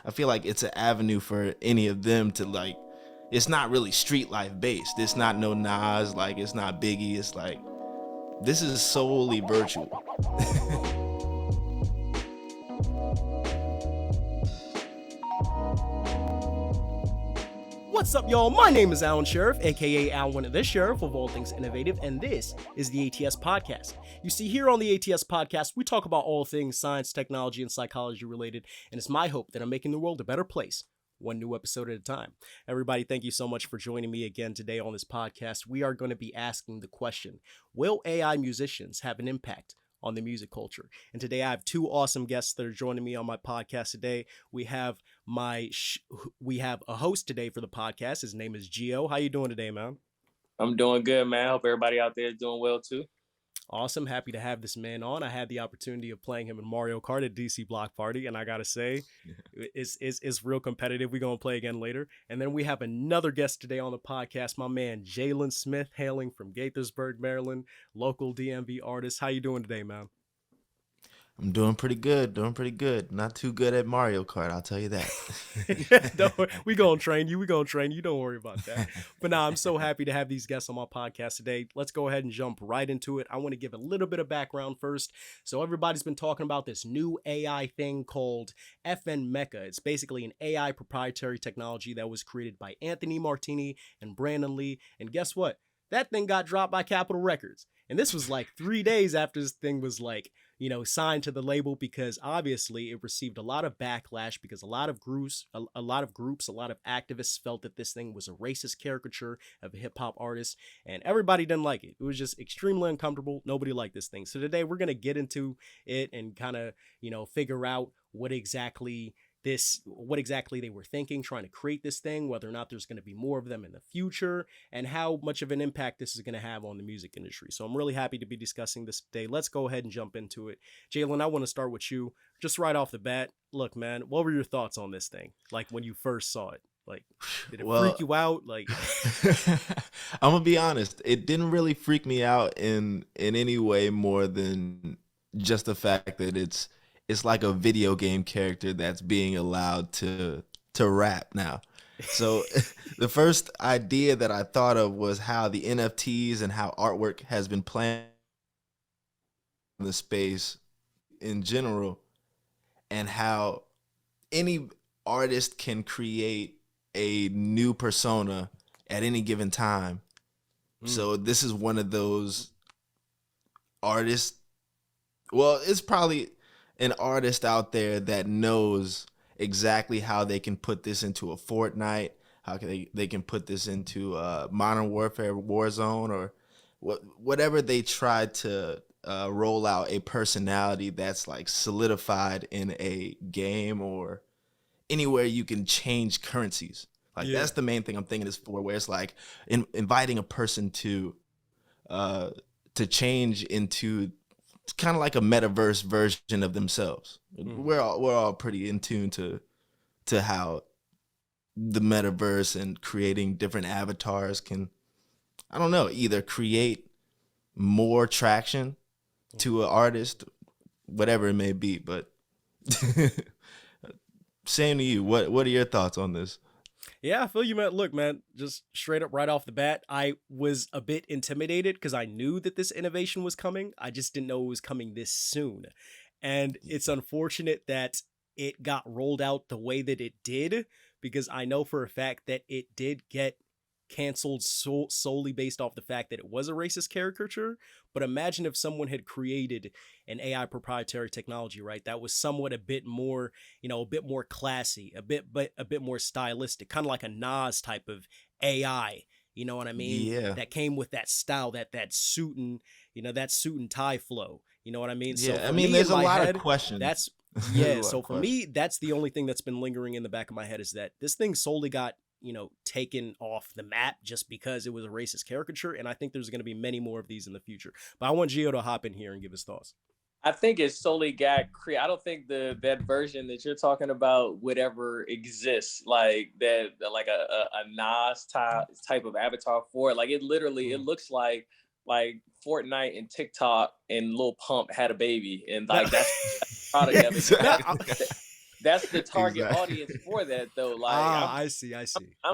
I feel like it's an avenue for any of them to like. It's not really street life based. It's not no Nas, like it's not Biggie. It's like this is solely virtual. What's up, y'all? My name is Alan Sheriff, aka Alan the Sheriff of all things innovative, and this is the ATS Podcast. You see, here on the ATS Podcast, we talk about all things science, technology, and psychology related, and it's my hope that I'm making the world a better place, one new episode at a time. Everybody, thank you so much for joining me again today on this podcast. We are going to be asking the question, will AI musicians have an impact on the music culture? And today I have two awesome guests that are joining me on my podcast today. We have a host today for the podcast. His name is Gio. How you doing today, man? I'm doing good, man. Hope everybody out there is doing well too. Awesome. Happy to have this man on. I had the opportunity of playing him in Mario Kart at DC Block Party, and I gotta say, it's real competitive. We're gonna play again later. And then we have another guest today on the podcast, my man Jhalen Smith, hailing from Gaithersburg, Maryland, local DMV artist. How you doing today, man? I'm doing pretty good. Not too good at Mario Kart, I'll tell you that. Don't worry. We gonna train you. Don't worry about that. But now I'm so happy to have these guests on my podcast today. Let's go ahead and jump right into it. I want to give a little bit of background first. So everybody's been talking about this new AI thing called FN Meka. It's basically an AI proprietary technology that was created by Anthony Martini and Brandon Lee. And guess what? That thing got dropped by Capitol Records. And this was like 3 days after this thing was like, signed to the label, because obviously it received a lot of backlash because a lot of groups, a lot of activists felt that this thing was a racist caricature of a hip hop artist, and everybody didn't like it. It was just extremely uncomfortable. Nobody liked this thing. So today we're going to get into it and kind of, figure out what exactly they were thinking, trying to create this thing, whether or not there's going to be more of them in the future, and how much of an impact this is going to have on the music industry. So I'm really happy to be discussing this today. Let's go ahead and jump into it. Jhalen, I want to start with you. Just right off the bat, look, man, what were your thoughts on this thing? Like when you first saw it? Like, did it freak you out? Like, I'm gonna be honest, it didn't really freak me out in any way more than just the fact that it's like a video game character that's being allowed to rap now. So the first idea that I thought of was how the NFTs and how artwork has been playing in the space in general, and how any artist can create a new persona at any given time. So this is one of those artists. Well, it's probably an artist out there that knows exactly how they can put this into a Fortnite, how can they can put this into Modern Warfare Warzone, or whatever they try to roll out a personality that's like solidified in a game or anywhere you can change currencies. Like that's the main thing I'm thinking is for, where it's like inviting a person to change into kind of like a metaverse version of themselves. We're all pretty in tune to how the metaverse and creating different avatars can, I don't know, either create more traction to an artist, whatever it may be. But same to you. What are your thoughts on this? Yeah, I feel you, man. Look, man, just straight up right off the bat, I was a bit intimidated because I knew that this innovation was coming. I just didn't know it was coming this soon. And it's unfortunate that it got rolled out the way that it did, because I know for a fact that it did get canceled solely based off the fact that it was a racist caricature. But imagine if someone had created an AI proprietary technology, right, that was somewhat a bit more classy, a bit more stylistic, kind of like a Nas type of AI. You know what I mean? Yeah. That came with that style, that suit and tie flow. You know what I mean? Yeah. So I mean, there's a lot of questions. That's So for me, that's the only thing that's been lingering in the back of my head, is that this thing solely got taken off the map just because it was a racist caricature. And I think there's going to be many more of these in the future. But I want Gio to hop in here and give his thoughts. I think it solely got created. I don't think that version that you're talking about would ever exist, like that, like a Nas type of avatar for it. Like it literally, it looks like Fortnite and TikTok and Lil Pump had a baby, and like that's the product of it. that's the target Exactly. audience for that though. Like Ah, I see. I'm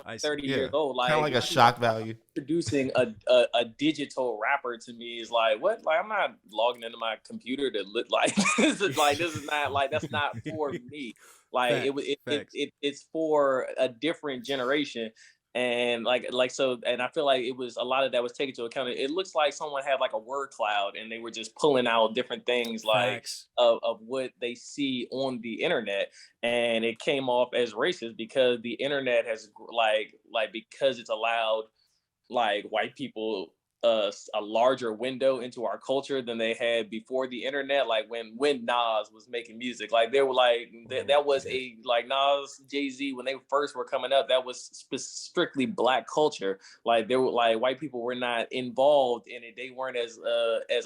I see. 30 years Yeah. old. Kind of Like like a why people shock value. producing a digital rapper to me is like what? Like I'm not logging into my computer to look like this is not like that's not for me. Like Facts, facts. it's for a different generation. And so and I feel like it was a lot of that was taken to account. It looks like someone had like a word cloud and they were just pulling out different things like Facts. of what they see on the internet, and it came off as racist because the internet has because it's allowed like white people a larger window into our culture than they had before the internet. Like when Nas was making music, like they were like that was Yeah. a like Nas, Jay-Z when they first were coming up, that was strictly black culture. Like they were like white people were not involved in it. They weren't as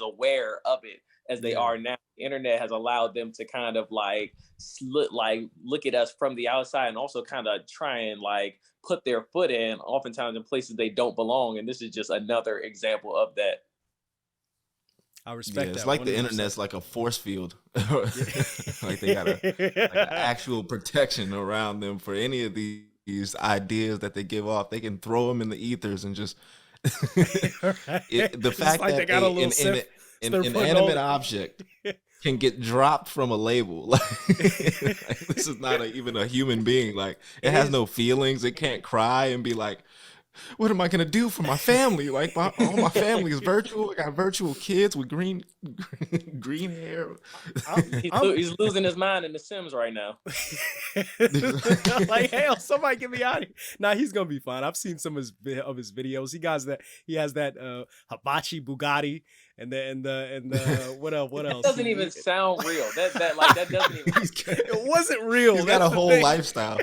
aware of it as they Yeah. are now. The internet has allowed them to kind of like look at us from the outside and also kind of try and like put their foot in oftentimes in places they don't belong, and this is just another example of that. I Yeah, respect it's that like the 100%. internet's like a force field. Like they got like an Yeah. actual protection around them for any of these ideas that they give off. They can throw them in the ethers and just Right. the It's just fact like they that got a little an they're putting all inanimate object can get dropped from a label. Like, this is not even a human being. Like it it has is. no feelings. It can't cry and be like, what am I gonna do for my family? Like all my family is virtual. I got virtual kids with green hair. I'm He's losing his mind in The Sims right now. like, hell, somebody get me out of here. Nah, he's gonna be fine. I've seen some of his videos. He has that hibachi Bugatti and what else? What That else? doesn't even sound real. That doesn't even. It wasn't real. He's got That's a the whole thing. lifestyle.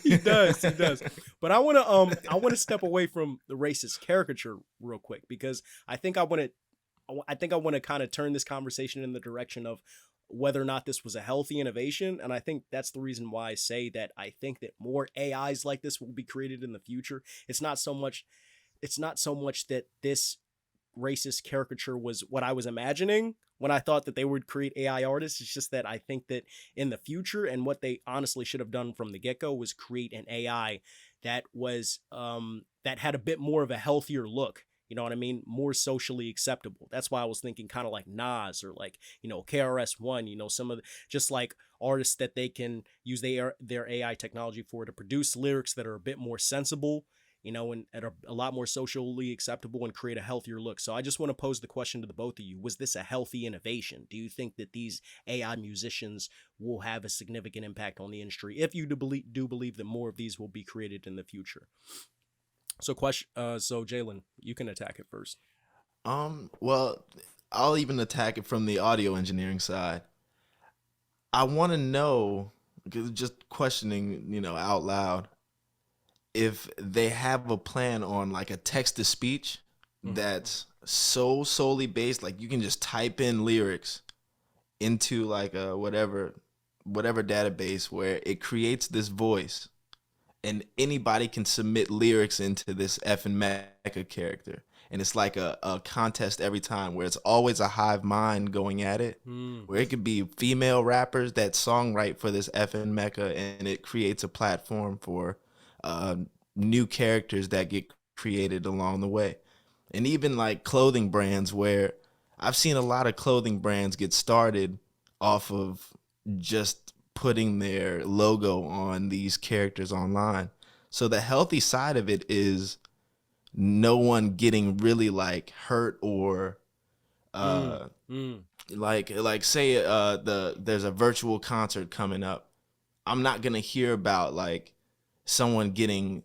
He does. But I wanna step away from the racist caricature real quick because I think I wanna kind of turn this conversation in the direction of whether or not this was a healthy innovation. And I think that's the reason why I say that I think that more AIs like this will be created in the future. It's not so much that this racist caricature was what I was imagining when I thought that they would create AI artists. It's just that I think that in the future, and what they honestly should have done from the get-go was create an AI that was that had a bit more of a healthier look. You know what I mean? More socially acceptable. That's why I was thinking kind of like Nas or like, KRS-One, some of just like artists that they can use their AI technology for to produce lyrics that are a bit more sensible, and are a lot more socially acceptable and create a healthier look. So I just want to pose the question to the both of you. Was this a healthy innovation? Do you think that these AI musicians will have a significant impact on the industry if you do believe that more of these will be created in the future? So Jhalen, you can attack it first. Well, I'll even attack it from the audio engineering side. I want to know, because just questioning, out loud, if they have a plan on like a text to speech that's so solely based, like you can just type in lyrics into like a whatever database where it creates this voice and anybody can submit lyrics into this FN Meka character. And it's like a contest every time where it's always a hive mind going at it, where it could be female rappers that songwrite for this FN Meka, and it creates a platform for new characters that get created along the way. And even like clothing brands, where I've seen a lot of clothing brands get started off of just putting their logo on these characters online. So the healthy side of it is no one getting really like hurt or like say there's a virtual concert coming up. I'm not gonna hear about like someone getting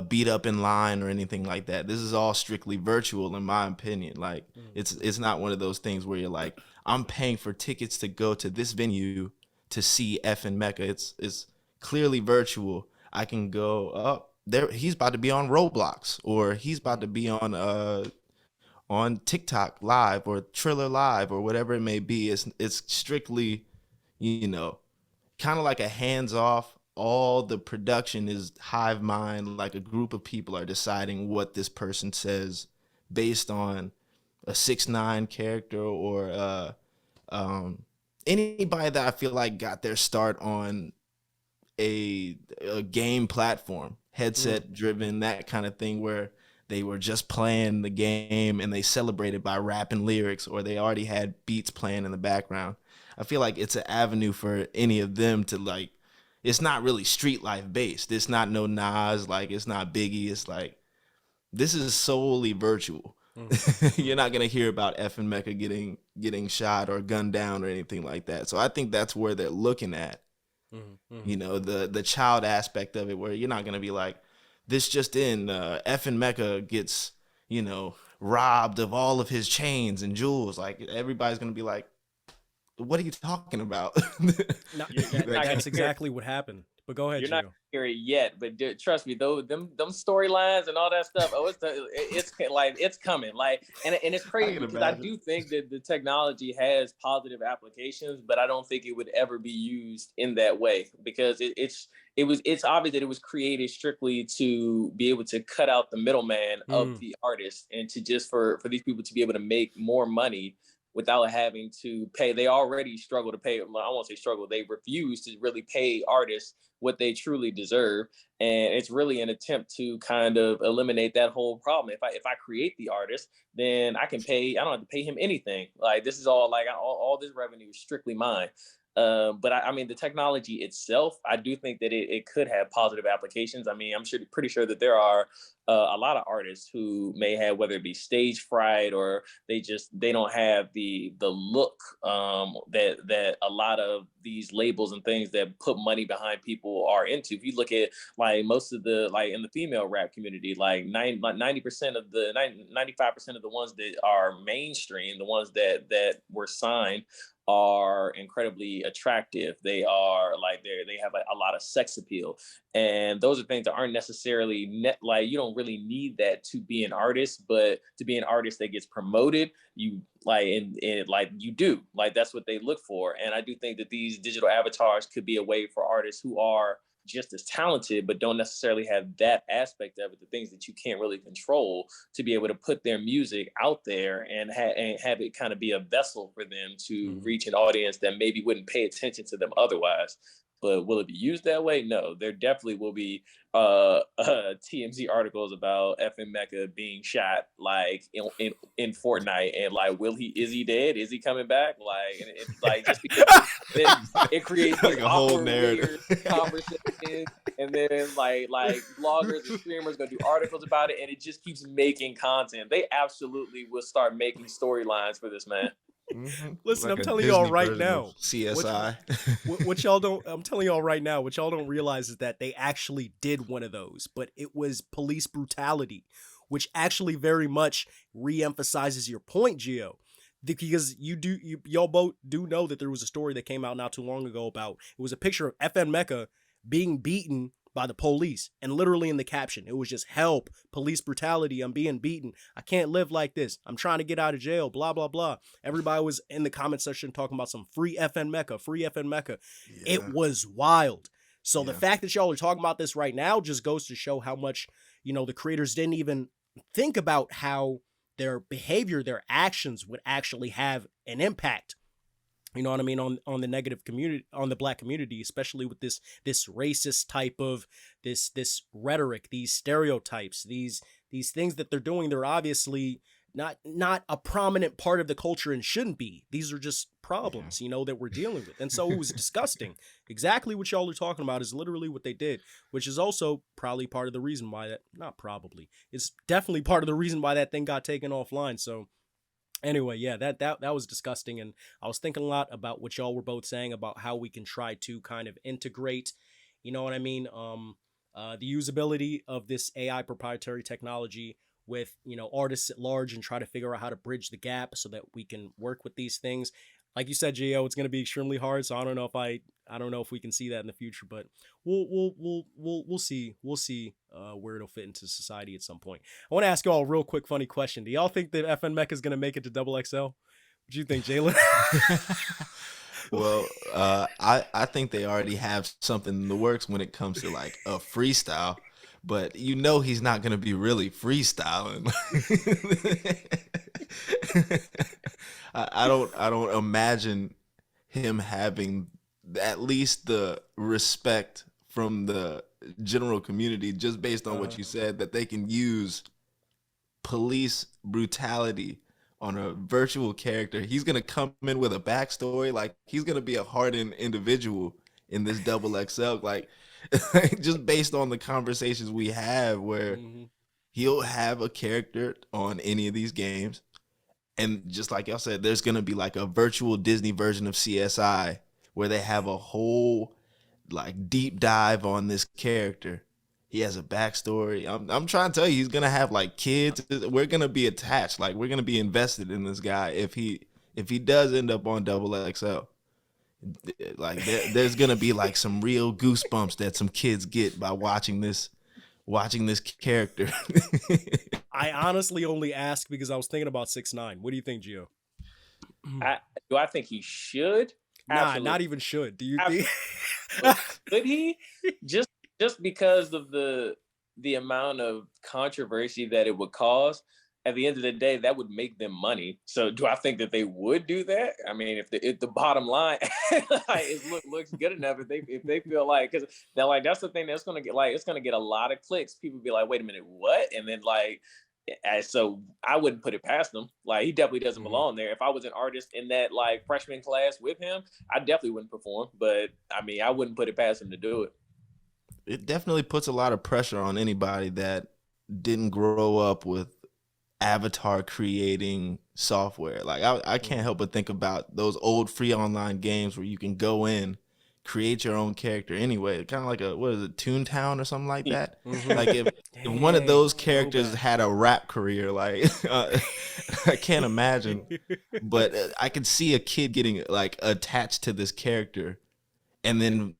beat up in line or anything like that. This is all strictly virtual, in my opinion. Like it's not one of those things where you're like, I'm paying for tickets to go to this venue to see FN Meka. It's clearly virtual. I can go up there. He's about to be on Roblox, or he's about to be on TikTok live or Triller live or whatever it may be. It's strictly, kind of like a hands off. All the production is hive mind, like a group of people are deciding what this person says based on a 6ix9ine character or anybody that I feel like got their start on a game platform, headset driven, that kind of thing, where they were just playing the game and they celebrated by rapping lyrics, or they already had beats playing in the background. I feel like it's an avenue for any of them to, like, it's not really street life based. It's not no Nas, like it's not Biggie. It's like, this is solely virtual. You're not gonna hear about FN Meka getting shot or gunned down or anything like that. So I think that's where they're looking at. You know, the child aspect of it, where you're not gonna be like, this just in, FN Meka gets, you know, robbed of all of his chains and jewels. Like, everybody's gonna be like, what are you talking about? No, that's exactly what happened. But go ahead, You're Gio. not hear it yet, but trust me, though, them storylines and all that stuff. Oh, it's like it's coming. Like, and it's crazy because I do think that the technology has positive applications, but I don't think it would ever be used in that way, because it's obvious that it was created strictly to be able to cut out the middleman of the artist, and to just for these people to be able to make more money without having to pay. They already struggle to pay. I won't say struggle. They refuse to really pay artists what they truly deserve. And it's really an attempt to kind of eliminate that whole problem. If I create the artist, then I don't have to pay him anything. Like, this is all, like, all this revenue is strictly mine. But I mean, the technology itself, I do think that it could have positive applications. I mean, pretty sure that there are a lot of artists who may have, whether it be stage fright, or they don't have the look that a lot of these labels and things that put money behind people are into. If you look at, like, most of the, like, in the female rap community, like 90% of the 95% of the ones that are mainstream, the ones that were signed, are incredibly attractive. They are, like, they have a lot of sex appeal, and those are things that aren't necessarily like, you don't really need that to be an artist, but to be an artist that gets promoted, you like, and like, you do, like, that's what they look for. And I do think that these digital avatars could be a way for artists who are just as talented but don't necessarily have that aspect of it, the things that you can't really control, to be able to put their music out there and have it kind of be a vessel for them to reach an audience that maybe wouldn't pay attention to them otherwise. But will it be used that way? No. There definitely will be TMZ articles about FN Meka being shot, like, in Fortnite, and like, is he dead? Is he coming back? Like, and it's like, just because it creates like a whole narrative conversation, and then like bloggers and streamers gonna do articles about it, and it just keeps making content. They absolutely will start making storylines for this man. Listen, like, I'm telling y'all right now, CSI. What y'all don't, I'm telling y'all right now, what y'all don't realize is that they actually did one of those, but it was police brutality, which actually very much re-emphasizes your point, Gio. Because y'all both do know that there was a story that came out not too long ago about, it was a picture of FN Meka being beaten by the police, and literally in the caption, it was just, "Help, police brutality, I'm being beaten, I can't live like this, I'm trying to get out of jail, blah blah blah." Everybody was in the comment section talking about some free FN Meka, free FN Meka. Yeah. It was wild. So the fact that y'all are talking about this right now just goes to show how much, you know, the creators didn't even think about how their behavior, their actions would actually have an impact, you know what I mean, on the negative community, on the Black community, especially with this racist type of this rhetoric, these stereotypes, these things that they're doing. They're obviously not a prominent part of the culture and shouldn't be. These are just problems, you know, that we're dealing with. And so it was disgusting. Exactly what y'all are talking about is literally what they did, which is also probably part of the reason why that, not probably, it's definitely part of the reason why that thing got taken offline. So anyway, yeah, that was disgusting. And I was thinking a lot about what y'all were both saying about how we can try to kind of integrate, you know what I mean, the usability of this AI proprietary technology with, you know, artists at large, and try to figure out how to bridge the gap so that we can work with these things. Like you said, Gio, it's going to be extremely hard. So I don't know if we can see that in the future, but we'll see where it'll fit into society at some point. I want to ask y'all a real quick funny question. Do y'all think that FN Meka is going to make it to XXL? What do you think, Jhalen? Well, I think they already have something in the works when it comes to like a freestyle, but you know he's not going to be really freestyling. I don't imagine him having at least the respect from the general community just based on what Uh-huh. you said, that they can use police brutality on a virtual character. He's gonna come in with a backstory, like he's gonna be a hardened individual in this double XL, like just based on the conversations we have, where Mhm. he'll have a character on any of these games, and just like y'all said, there's gonna be like a virtual Disney version of CSI where they have a whole like deep dive on this character. He has a backstory. I'm trying to tell you, he's gonna have like kids. We're gonna be attached. Like we're gonna be invested in this guy if he does end up on Double XL. Like there's gonna be like some real goosebumps that some kids get by watching this character. I honestly only asked because I was thinking about 6ix9ine. What do you think, Gio? I think he should? Nah, not Absolutely. even should. Do you think? But could he? Just because of the amount of controversy that it would cause. At the end of the day, that would make them money. So, do I think that they would do that? I mean, if the bottom line like, looks good enough, if they feel like, because they're like, that's the thing that's gonna get, like, it's gonna get a lot of clicks. People be like, wait a minute, what? And then like, so I wouldn't put it past him. Like he definitely doesn't Mhm. belong there. If I was an artist in that like freshman class with him, I definitely wouldn't perform. But I mean, I wouldn't put it past him to do it. It definitely puts a lot of pressure on anybody that didn't grow up with avatar creating software. Like I can't help but think about those old free online games where you can go in, create your own character anyway. Kind of like a, what is it, Toontown or something like that. Mhm. Like if one of Dang, those characters throwback. had a rap career, like I can't imagine, but I could see a kid getting like attached to this character, and then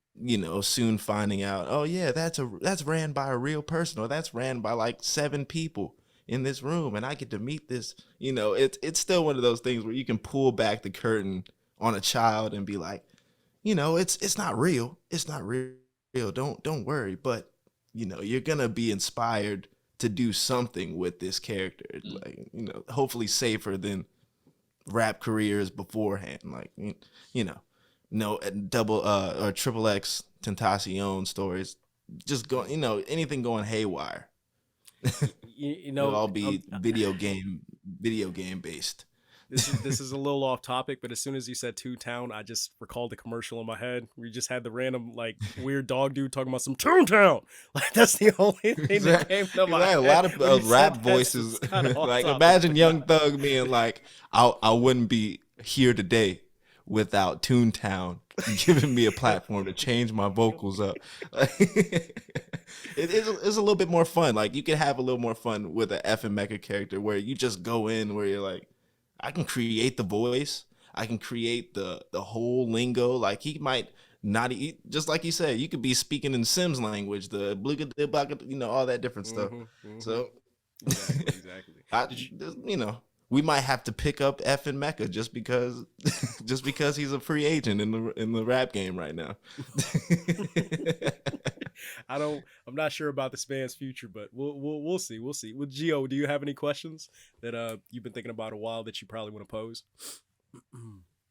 soon finding out, oh yeah, that's ran by a real person, or that's ran by like 7 people in this room, and I get to meet this. It's still one of those things where you can pull back the curtain on a child and be like, it's not real, don't worry, but you're gonna be inspired to do something with this character, like hopefully safer than rap careers beforehand, like no double or triple X Tentacion stories, just go, anything going haywire. You It'll know, all be video game based. this is a little off topic, but as soon as you said Toontown, I just recalled the commercial in my head. We just had the random like weird dog dude talking about some Toontown. Like that's the only thing that came to my A head lot of when you said rap that, so voices. it's kind of off Like topic. imagine But Young Thug being like, I wouldn't be here today without Toontown giving me a platform to change my vocals up. It's a little bit more fun. Like you can have a little more fun with an FN Meka character where you just go in where you're like, I can create the voice, I can create the whole lingo. Like he might not just like you said, you could be speaking in Sims language, the all that different stuff. So exactly. I, Did you? you know, we might have to pick up FN Meka just because, just because he's a free agent in the rap game right now. I don't. I'm not sure about this man's future, but we'll see. We'll see. Well, Gio, do you have any questions that you've been thinking about a while that you probably want to pose?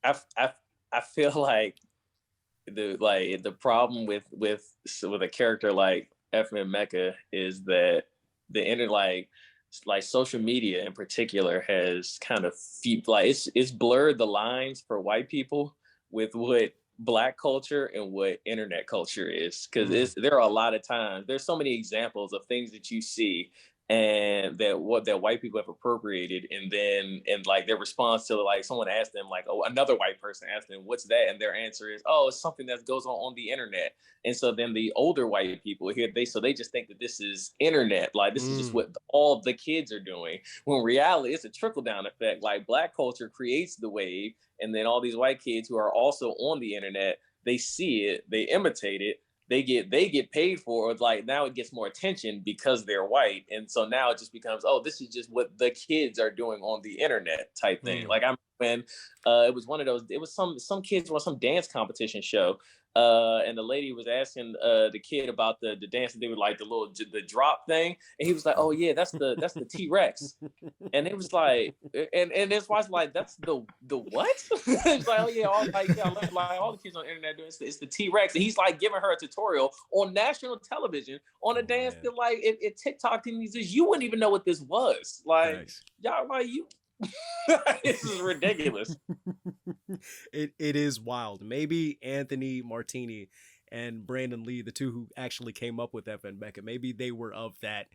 I, I, I feel like the problem with a character like FN Meka is that the internet, like social media in particular, has kind of like it's blurred the lines for white people with what black culture and what internet culture is, because there are a lot of times, there's so many examples of things that you see and that white people have appropriated, and then and like their response to, like, someone asked them, like, oh, another white person asked them what's that, and their answer is, oh, it's something that goes on the internet. And so then the older white people here, they just think that this is internet, like this is just what all the kids are doing, when in reality it's a trickle down effect. Like black culture creates the wave, and then all these white kids who are also on the internet, they see it, they imitate it, they get paid for it. Like now it gets more attention because they're white, and so now it just becomes, oh, this is just what the kids are doing on the internet type thing. Like I'm when it was one of those, it was some kids on some dance competition show, and the lady was asking the kid about the dance, and they were like the drop thing, and he was like, "Oh yeah, that's the T-Rex," and it was like, and this was like, "That's the what?" It's like, "Oh yeah, all the kids on the internet doing it's the T-Rex," and he's like giving her a tutorial on national television on a dance that like it TikTok and you wouldn't even know what this was. Like, thanks. Y'all like you. This is ridiculous. It is wild. Maybe Anthony Martini and Brandon Lee, the two who actually came up with FN Meka, maybe they were of that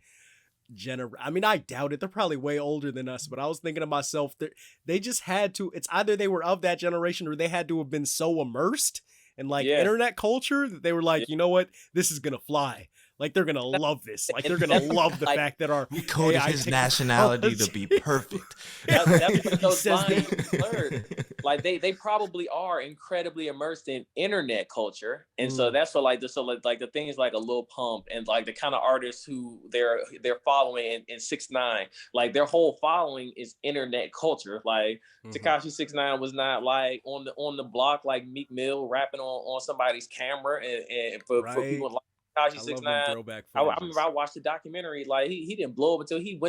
I mean, I doubt it. They're probably way older than us, but I was thinking to myself that they just had to, it's either they were of that generation or they had to have been so immersed in like internet culture that they were like, you know what, this is gonna fly. Like they're gonna love this. Like they're gonna love the fact that our we coded his nationality to be perfect. That's what those lines blurred. Like they probably are incredibly immersed in internet culture, and so that's what like the things like a Lil Pump and like the kind of artists who they're following in 6ix9ine, like their whole following is internet culture. Like Tekashi 6ix9ine was not like on the block like Meek Mill rapping on somebody's camera, and for people like Tekashi 6ix9ine. I remember I watched the documentary. Like he didn't blow up until he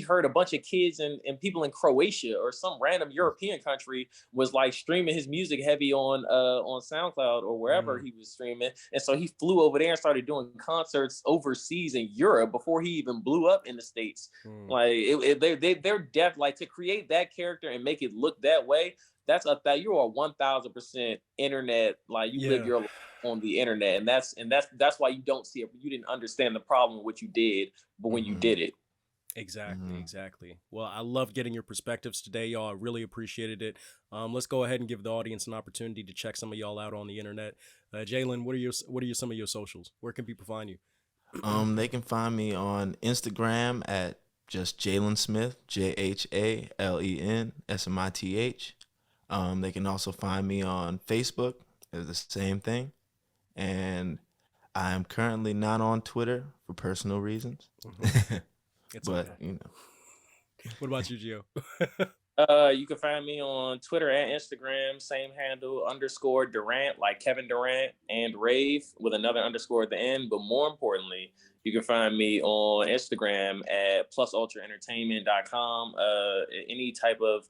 heard a bunch of kids and people in Croatia or some random European country was like streaming his music heavy on SoundCloud or wherever he was streaming, and so he flew over there and started doing concerts overseas in Europe before he even blew up in the States. Like they're deaf. Like to create that character and make it look that way. That's you are 1,000% internet. Like you live your life on the internet, and that's why you don't see it. You didn't understand the problem with what you did, but when you did it. Exactly. Well, I love getting your perspectives today, y'all. I really appreciated it. Let's go ahead and give the audience an opportunity to check some of y'all out on the internet. Jhalen, what are some of your socials? Where can people find you? They can find me on Instagram at just Jhalen Smith, JHALEN SMITH. They can also find me on Facebook. It's the same thing. And I am currently not on Twitter for personal reasons. But, you know. What about you, Gio? You can find me on Twitter and Instagram, same handle, _Durant, like Kevin Durant, and Rave with another underscore at the end. But more importantly, you can find me on Instagram at plusultraentertainment.com. Any type of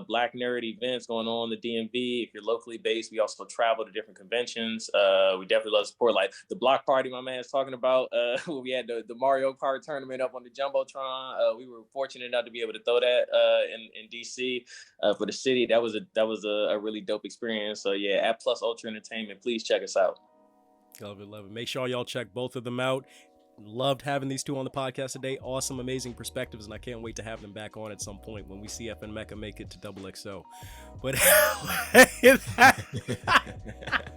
Black nerd events going on in the DMV. If you're locally based, we also travel to different conventions. We definitely love support. Like the block party my man's talking about, when we had the Mario Kart tournament up on the Jumbotron. We were fortunate enough to be able to throw that in DC for the city. That was a really dope experience. So yeah, at Plus Ultra Entertainment, please check us out. Love it. Make sure y'all check both of them out. Loved having these two on the podcast today. Awesome, amazing perspectives, and I can't wait to have them back on at some point when we see FN Meka make it to XXL. But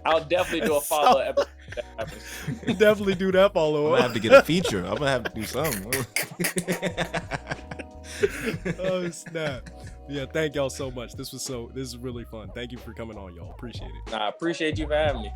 I'll definitely do a follow-up episode. Definitely do that follow-up. I'm gonna have to get a feature. I'm gonna have to do something. Oh snap! Yeah, thank y'all so much. This is really fun. Thank you for coming on, y'all. Appreciate it. I appreciate you for having me.